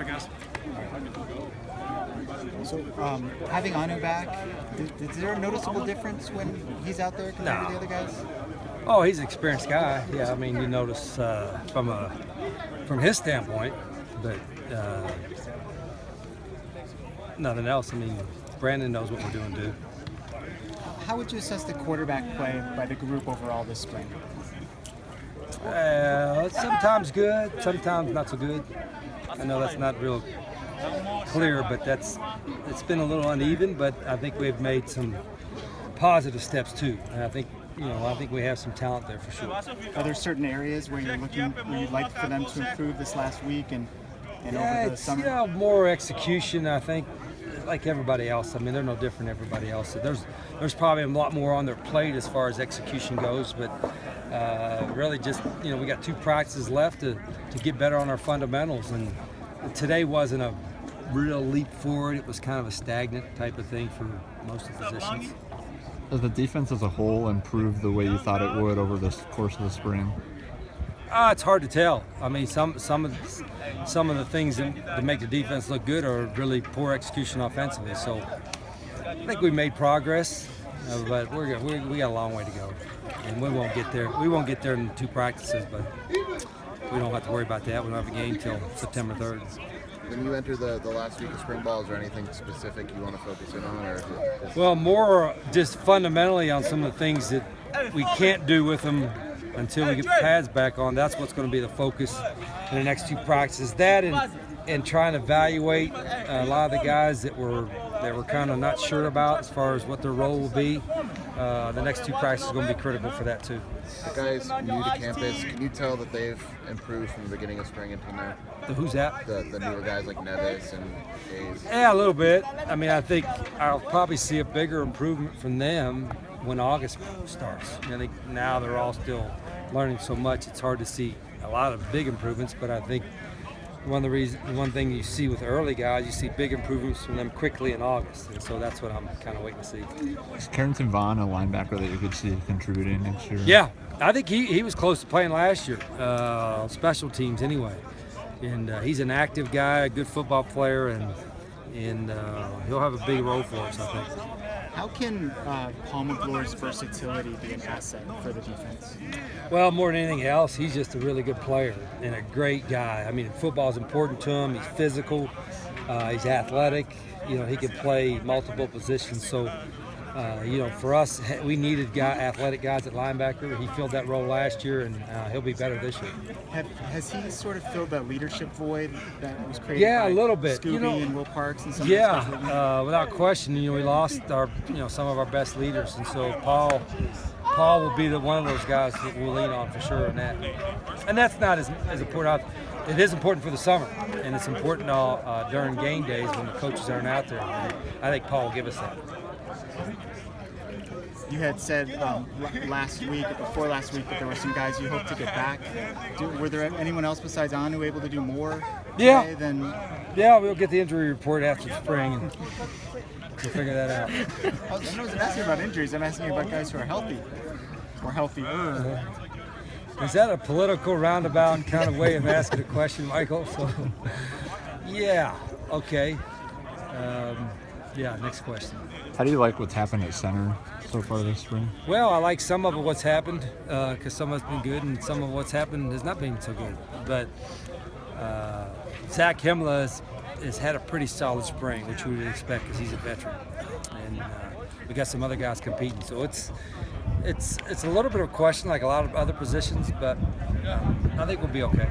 All right, guys. So, having Anu back, is there a noticeable difference when he's out there compared to the other guys? Oh, he's an experienced guy. Yeah, I mean, you notice from his standpoint, but nothing else. I mean, Brandon knows what we're doing too. How would you assess the quarterback play by the group overall this spring? Sometimes good, sometimes not so good. I know that's not real clear, but it's been a little uneven. But I think we've made some positive steps too. And I think we have some talent there for sure. Are there certain areas where you'd like for them to improve this last week and over the summer? Yeah, more execution. I think, like everybody else. I mean, they're no different than everybody else. There's probably a lot more on their plate as far as execution goes, but really just we got 2 practices left to get better on our fundamentals, and today wasn't a real leap forward. It was kind of a stagnant type of thing for most of the positions. Does the defense as a whole improve the way you thought it would over the course of the spring? It's hard to tell. I mean, some of the things that make the defense look good are really poor execution offensively. So I think we made progress, but we got a long way to go, and we won't get there. We won't get there in 2 practices, but we don't have to worry about that. We don't have a game till September 3rd. When you enter the last week of spring ball, is there anything specific you want to focus in on? Well, more just fundamentally on some of the things that we can't do with them until we get the pads back on. That's what's going to be the focus in the next 2 practices. That and trying to evaluate a lot of the guys that we're kind of not sure about as far as what their role will be. The next 2 practices are going to be critical for that too. The guys new to campus, can you tell that they've improved from the beginning of spring until now? Who's that? The newer guys like Nevis and Hayes. Yeah, a little bit. I mean, I think I'll probably see a bigger improvement from them when August starts. I think now they're all still learning so much, it's hard to see a lot of big improvements, but I think one thing you see with early guys, you see big improvements from them quickly in August, and so that's what I'm kind of waiting to see. Is Carrington Vaughn a linebacker that you could see contributing next year? Yeah, I think he was close to playing last year, special teams anyway, and he's an active guy, a good football player, and he'll have a big role for us, I think. How can Paul McGlory's versatility be an asset for the defense? Well, more than anything else, he's just a really good player and a great guy. I mean, football is important to him. He's physical. He's athletic. He can play multiple positions. So, for us, we needed athletic guys at linebacker. He filled that role last year, and he'll be better this year. Has he sort of filled that leadership void that was created? Yeah, by a little bit. Scooby and Will Parks and some. Yeah, without question. We lost some of our best leaders, and so Paul will be one of those guys that we'll lean on for sure in that. And that's not as important. It is important for the summer, and it's important during game days when the coaches aren't out there. And I think Paul will give us that. You had said last week, or before last week, that there were some guys you hoped to get back. Were there anyone else besides Anu able to do more today than? Yeah, we'll get the injury report after spring, and we'll figure that out. I wasn't asking about injuries. I'm asking about guys who are healthy, or healthier. Is that a political roundabout kind of way of asking a question, Michael? So, yeah, okay. Next question. How do you like what's happened at center so far this spring? Well, I like some of what's happened because some of it's been good, and some of what's happened has not been so good. But Zach Hemla has had a pretty solid spring, which we would expect because he's a veteran, and we got some other guys competing. So it's a little bit of a question, like a lot of other positions, but I think we'll be okay.